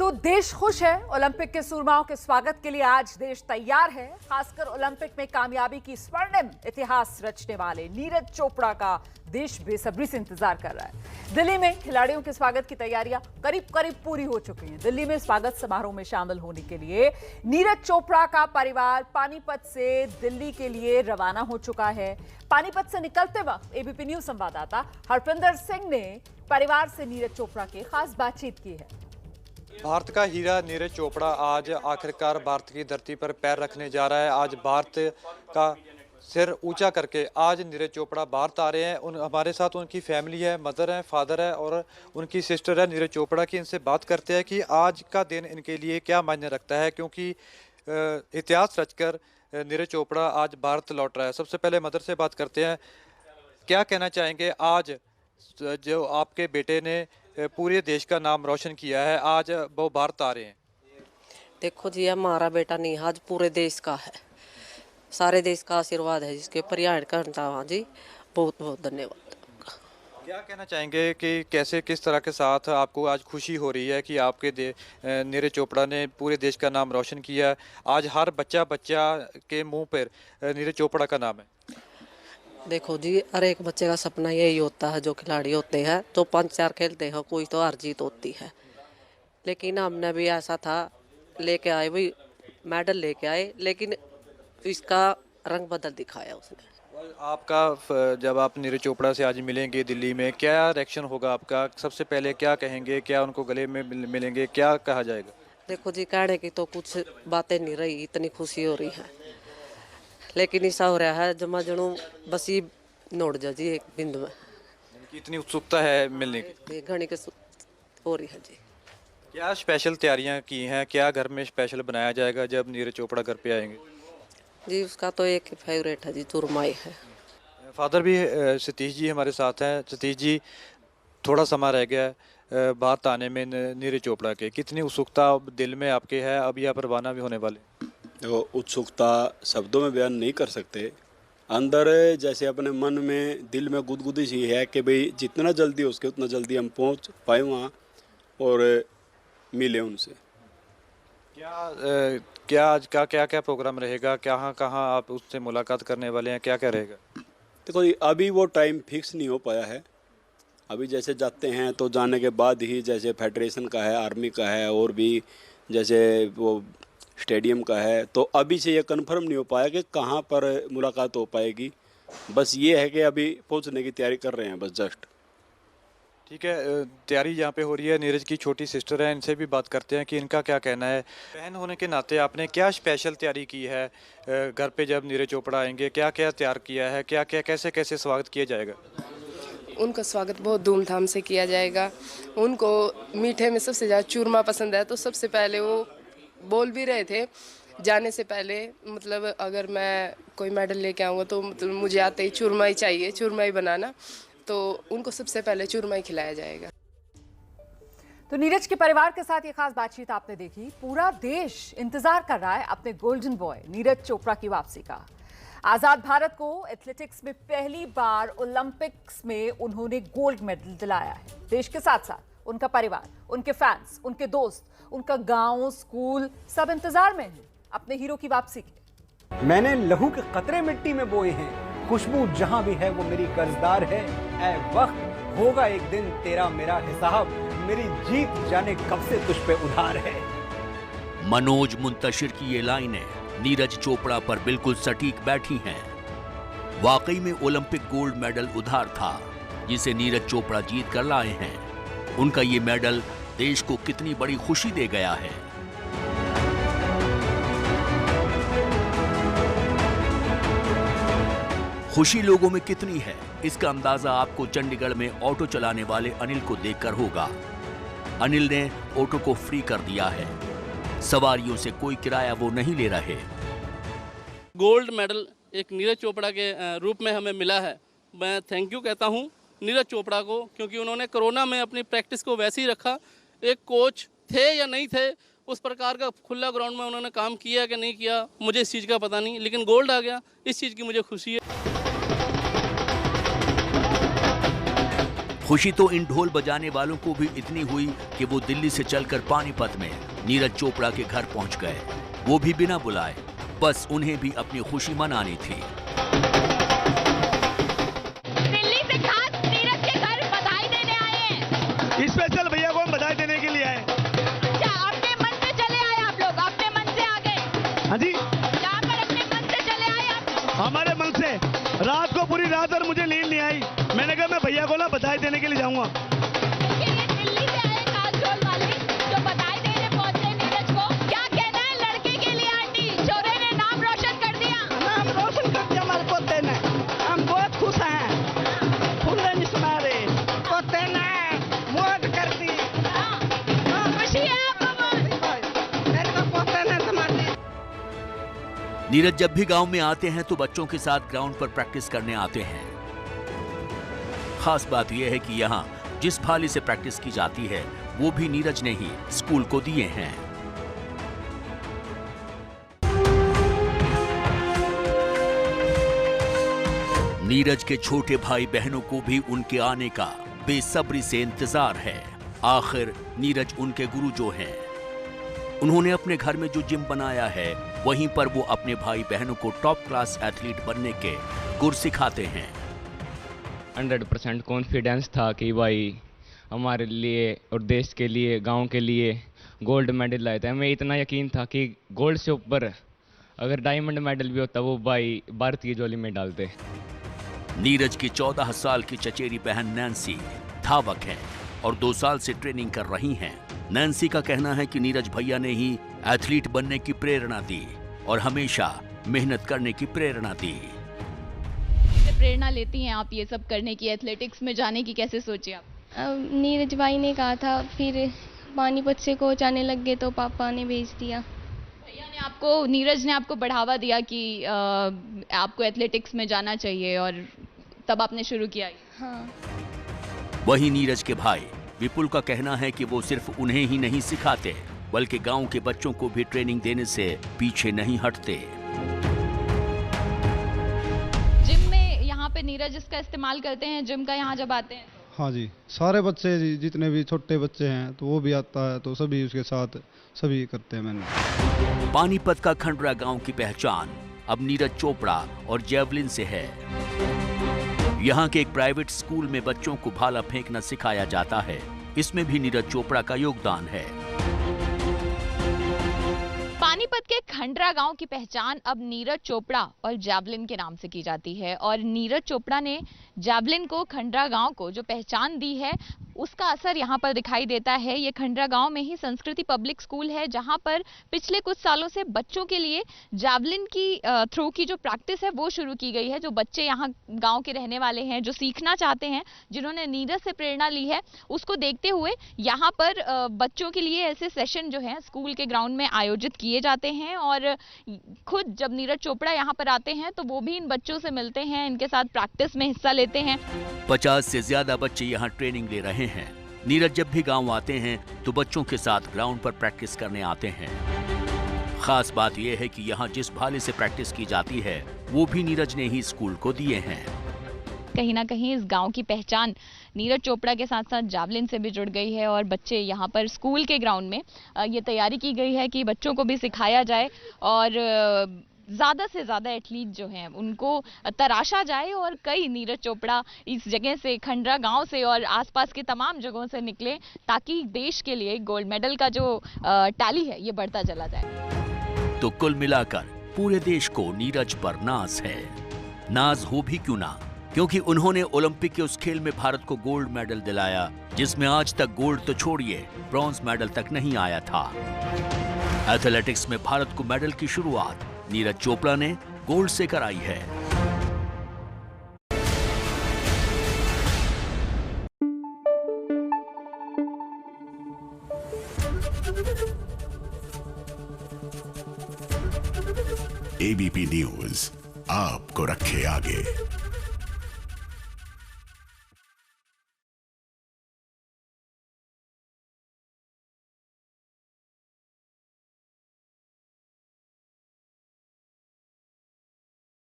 तो देश खुश है। ओलंपिक के सूरमाओं के स्वागत के लिए आज देश तैयार है। खासकर ओलंपिक में कामयाबी की स्वर्णिम इतिहास रचने वाले नीरज चोपड़ा का देश बेसब्री से इंतजार कर रहा है। दिल्ली में खिलाड़ियों के स्वागत की तैयारियां करीब करीब पूरी हो चुकी हैं। दिल्ली में स्वागत समारोह में शामिल होने के लिए नीरज चोपड़ा का परिवार पानीपत से दिल्ली के लिए रवाना हो चुका है। पानीपत से निकलते वक्त एबीपी न्यूज संवाददाता हरपिंदर सिंह ने परिवार से नीरज चोपड़ा के खास बातचीत की है। भारत का हीरा नीरज चोपड़ा आज आखिरकार भारत की धरती पर पैर रखने जा रहा है। आज भारत का सिर ऊंचा करके आज नीरज चोपड़ा भारत आ रहे हैं। हमारे साथ उनकी फैमिली है, मदर है, फादर है और उनकी सिस्टर है नीरज चोपड़ा की। इनसे बात करते हैं कि आज का दिन इनके लिए क्या मायने रखता है, क्योंकि इतिहास रचकर नीरज चोपड़ा आज भारत लौट रहा है। सबसे पहले मदर से बात करते हैं, क्या कहना चाहेंगे आज जो आपके बेटे ने पूरे देश का नाम रोशन किया है, आज वो भारत आ रहे हैं? देखो जी, हमारा बेटा नहीं आज पूरे देश का है, सारे देश का आशीर्वाद है जिसके प्रयाण करता हूँ जी। बहुत बहुत धन्यवाद। क्या कहना चाहेंगे कि कैसे किस तरह के साथ आपको आज खुशी हो रही है कि आपके नीरज चोपड़ा ने पूरे देश का नाम रोशन किया है? आज हर बच्चा के मुंह पर नीरज चोपड़ा का नाम है। देखो जी, हर एक बच्चे का सपना यही होता है, जो खिलाड़ी होते हैं तो 5-4 खेलते हैं, कोई तो हार जीत होती है। लेकिन हमने भी ऐसा था, लेके आए वही मेडल लेके आए, लेकिन इसका रंग बदल दिखाया उसने। आपका जब आप नीरज चोपड़ा से आज मिलेंगे दिल्ली में, क्या रिएक्शन होगा आपका? सबसे पहले क्या कहेंगे, क्या उनको गले में मिलेंगे, क्या कहा जाएगा? देखो जी, कहने की तो कुछ बातें नहीं रही, इतनी खुशी हो रही है, लेकिन ऐसा हो रहा है जमा जनू बस ही नोट जा जी एक बिंदु में। इतनी उत्सुकता है मिलने की, घनी के हो रही है जी। क्या स्पेशल तैयारियां की हैं? क्या घर में स्पेशल बनाया जाएगा जब नीरज चोपड़ा घर पे आएंगे? जी उसका तो एक ही फेवरेट है जी, चूरमाई है। फादर भी सतीश जी हमारे साथ हैं। सतीश जी, थोड़ा समय रह गया है भारत आने में नीरज चोपड़ा के, कितनी उत्सुकता दिल में आपके है? अभी आप रवाना भी होने वाले। देखो, उत्सुकता शब्दों में बयान नहीं कर सकते। अंदर जैसे अपने मन में दिल में गुदगुदी सी है कि भाई जितना जल्दी हो सके उतना जल्दी हम पहुंच पाए वहाँ और मिले उनसे। क्या आज का क्या प्रोग्राम रहेगा? कहाँ कहाँ आप उससे मुलाकात करने वाले हैं? क्या रहेगा? देखो, अभी वो टाइम फिक्स नहीं हो पाया है। अभी जैसे जाते हैं तो जाने के बाद ही, जैसे फेडरेशन का है, आर्मी का है और भी जैसे वो स्टेडियम का है, तो अभी से ये कंफर्म नहीं हो पाया कि कहाँ पर मुलाकात हो पाएगी। बस ये है कि अभी पहुँचने की तैयारी कर रहे हैं बस जस्ट। ठीक है, तैयारी यहाँ पे हो रही है। नीरज की छोटी सिस्टर है, इनसे भी बात करते हैं कि इनका क्या कहना है। बहन होने के नाते आपने क्या स्पेशल तैयारी की है घर पे जब नीरज चोपड़ा आएंगे? क्या क्या तैयार किया है? क्या क्या कैसे कैसे स्वागत किया जाएगा? उनका स्वागत बहुत धूमधाम से किया जाएगा। उनको मीठे में सबसे ज़्यादा चूरमा पसंद है, तो सबसे पहले वो बोल भी रहे थे जाने से पहले, मतलब अगर मैं कोई मेडल लेके आऊँगा तो मतलब मुझे आते ही चूरमा ही चाहिए, चूरमा ही बनाना, तो उनको सबसे पहले चूरमा ही खिलाया जाएगा। तो नीरज के परिवार के साथ ये खास बातचीत आपने देखी। पूरा देश इंतजार कर रहा है अपने गोल्डन बॉय नीरज चोपड़ा की वापसी का। आजाद भारत को एथलेटिक्स में पहली बार ओलंपिक्स में उन्होंने गोल्ड मेडल दिलाया है। देश के साथ साथ उनका परिवार, उनके फैंस, उनके दोस्त, उनका गांव, स्कूल सब इंतजार में हैं अपने हीरो की वापसी के। मैंने लहू के कतरे मिट्टी में बोए हैं, खुशबू जहां भी है वो मेरी कर्जदार है। ऐ वक्त होगा एक दिन तेरा मेरा हिसाब, मेरी जीत जाने कब से तुझ पे उधार है। मनोज मुंतशिर की ये लाइनें नीरज चोपड़ा पर बिल्कुल सटीक बैठी हैं। वाकई में ओलंपिक गोल्ड मेडल उधार था जिसे नीरज चोपड़ा जीत कर लाए हैं। उनका ये मेडल देश को कितनी बड़ी खुशी दे गया है। खुशी लोगों में कितनी है, इसका अंदाजा आपको चंडीगढ़ में ऑटो चलाने वाले अनिल को देखकर होगा। अनिल ने ऑटो को फ्री कर दिया है, सवारियों से कोई किराया वो नहीं ले रहे। गोल्ड मेडल एक नीरज चोपड़ा के रूप में हमें मिला है। मैं थैंक यू कहता हूं नीरज चोपड़ा को, क्योंकि उन्होंने कोरोना में अपनी प्रैक्टिस को वैसे ही रखा। एक कोच थे या नहीं थे, उस प्रकार का खुला ग्राउंड में उन्होंने काम किया कि नहीं किया मुझे इस चीज़ का पता नहीं, लेकिन गोल्ड आ गया, इस चीज़ की मुझे खुशी है। खुशी तो इन ढोल बजाने वालों को भी इतनी हुई कि वो दिल्ली से चलकर पानीपत में नीरज चोपड़ा के घर पहुंच गए, वो भी बिना बुलाए। बस उन्हें भी अपनी खुशी मनानी थी। दिल्ली से खास नीरज के घर बधाई देने आए हैं। स्पेशल भैया को हम बधाई देने के लिए आए। अच्छा, अपने मन से चले आए आप लोग, अपने मन से आ गए? हाँ जी, यहाँ पर अपने मन से चले आए आप? हमारे मन से। रात को पूरी रात और मुझे नींद नहीं आई, मैंने कहा मैं भैया को ना बधाई देने के लिए जाऊंगा। ये दिल्ली से आए खास ढोल वाले जो बधाई देने पहुंचे नीरज को, क्या कहना है लड़के के लिए? आंटी, छोरे ने नाम रोशन कर दिया। नाम रोशन कर दिया हमारे पोते ने, हम बहुत खुश हैं। फूले नहीं सुना रहे, पोते ने मौज कर दी। खुशी है आपको? मेरे को पोते ने समाती। नीरज जब भी गांव में आते हैं तो बच्चों के साथ ग्राउंड पर प्रैक्टिस करने आते हैं। खास बात यह है कि यहाँ जिस भाले से प्रैक्टिस की जाती है वो भी नीरज ने ही स्कूल को दिए हैं। नीरज के छोटे भाई बहनों को भी उनके आने का बेसब्री से इंतजार है। आखिर नीरज उनके गुरु जो हैं, उन्होंने अपने घर में जो जिम बनाया है वहीं पर वो अपने भाई बहनों को टॉप क्लास एथलीट बनने के गुर सिखाते हैं। 100% कॉन्फिडेंस था कि भाई हमारे लिए और देश के लिए, गांव के लिए गोल्ड मेडल लाए थे। हमें इतना यकीन था कि गोल्ड से ऊपर अगर डायमंड मेडल भी होता वो भाई भारत की झोली में डालते। नीरज की 14 साल की चचेरी बहन नैन्सी धावक है और 2 साल से ट्रेनिंग कर रही हैं। नैन्सी का कहना है कि नीरज भैया ने ही एथलीट बनने की प्रेरणा दी और हमेशा मेहनत करने की प्रेरणा दी। प्रेरणा लेती हैं आप ये सब करने की, एथलेटिक्स में जाने की कैसे सोचे आप? नीरज भाई ने कहा था, फिर पानीपत से कोच आने लग गए तो पापा ने भेज दिया। भैया ने आपको, नीरज ने आपको बढ़ावा दिया कि आपको एथलेटिक्स में जाना चाहिए और तब आपने शुरू किया? हाँ। वहीं नीरज के भाई विपुल का कहना है कि वो सिर्फ उन्हें ही नहीं सिखाते बल्कि गांव के बच्चों को भी ट्रेनिंग देने से पीछे नहीं हटते। जिम में यहाँ पे नीरज इसका इस्तेमाल करते हैं, जिम का यहाँ जब आते हैं? हाँ जी, सारे बच्चे जितने भी छोटे बच्चे हैं तो वो भी आता है, तो सभी उसके साथ सभी करते हैं। मैंने पानीपत का खंडरा गांव की पहचान अब नीरज चोपड़ा और जेवलिन से है। यहाँ के एक प्राइवेट स्कूल में बच्चों को भाला फेंकना सिखाया जाता है, इसमें भी नीरज चोपड़ा का योगदान है। पानीपत के खंडरा गांव की पहचान अब नीरज चोपड़ा और जैवलिन के नाम से की जाती है और नीरज चोपड़ा ने जैवलिन को, खंडरा गांव को जो पहचान दी है उसका असर यहाँ पर दिखाई देता है। ये खंडरा गांव में ही संस्कृति पब्लिक स्कूल है जहाँ पर पिछले कुछ सालों से बच्चों के लिए जैवलिन की थ्रो की जो प्रैक्टिस है वो शुरू की गई है। जो बच्चे यहाँ गांव के रहने वाले हैं, जो सीखना चाहते हैं, जिन्होंने नीरज से प्रेरणा ली है, उसको देखते हुए यहाँ पर बच्चों के लिए ऐसे सेशन जो है स्कूल के ग्राउंड में आयोजित किए जाते हैं और खुद जब नीरज चोपड़ा यहाँ पर आते हैं तो वो भी इन बच्चों से मिलते हैं, इनके साथ प्रैक्टिस में हिस्सा लेते हैं। 50 से ज्यादा बच्चे यहाँ ट्रेनिंग ले रहे हैं। नीरज जब भी गांव आते हैं तो बच्चों के साथ ग्राउंड पर प्रैक्टिस करने आते हैं। खास बात यह है कि यहाँ जिस भाले से प्रैक्टिस की जाती है वो भी नीरज ने ही स्कूल को दिए हैं। कहीं ना कहीं इस गांव की पहचान नीरज चोपड़ा के साथ साथ जैवलिन से भी जुड़ गई है और बच्चे यहाँ पर स्कूल के ग्राउंड में ये तैयारी की गई है कि बच्चों को भी सिखाया जाए और ज़्यादा से ज़्यादा एथलीट जो हैं उनको तराशा जाए और कई नीरज चोपड़ा इस जगह से, खंडरा गांव से और आसपास के तमाम जगहों से निकले ताकि देश के लिए गोल्ड मेडल का जो टैली है ये बढ़ता चला जाए। तो कुल मिलाकर पूरे देश को नीरज पर नाज है। नाज हो भी क्यों ना, क्योंकि उन्होंने ओलंपिक के उस खेल में भारत को गोल्ड मेडल दिलाया जिसमें आज तक गोल्ड तो छोड़िए ब्रॉन्ज मेडल तक नहीं आया था। एथलेटिक्स में भारत को मेडल की शुरुआत नीरज चोपड़ा ने गोल्ड से कराई है। एबीपी न्यूज आपको रखे आगे।